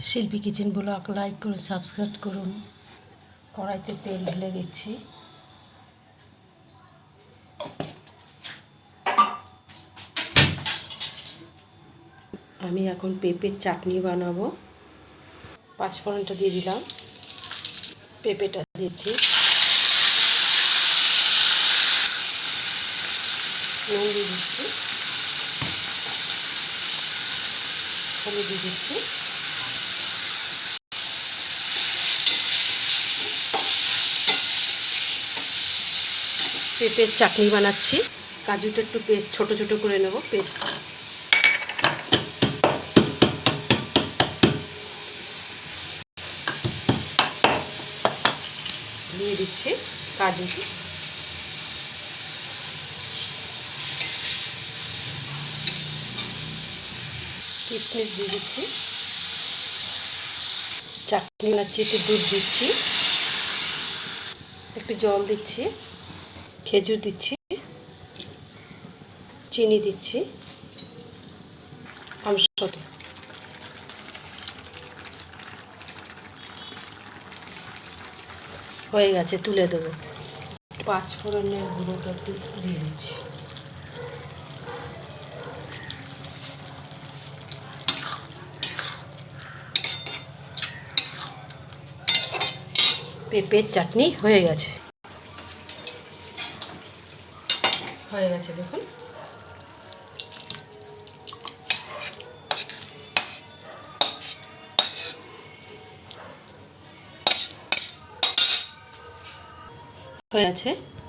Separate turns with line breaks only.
শিল্পী kitchen blog like করুন, subscribe করুন। কড়াইতে তেল ঢেলে দিচ্ছি। আমি এখন পেঁপের চাটনি বানাবো। পাঁচফোড়নটা দিয়ে দিলাম, পেঁপেটা দিচ্ছি, নুন দিয়ে দিচ্ছি, হলুদ দিয়ে দিচ্ছি, পেঁপের চাটনি বানাচ্ছি। কাজুটা একটু পেস্ট ছোট ছোট করে নেব, পেস্ট দিয়ে দিচ্ছি, কাজুটি কিশমিশ দিয়ে দিচ্ছি, চাটনি বানাচ্ছি, একটু দুধ দিচ্ছি, একটু জল দিচ্ছি, খেজুর দিচ্ছি, চিনি দিচ্ছি, আমসত্ব হয়ে গেছে, তুলে দেবো। পাঁচফোড়নের গুঁড়োটা একটু দিয়ে দিচ্ছি। পেঁপের চাটনি হয়ে গেছে, দেখুন। হয়ে গেছে।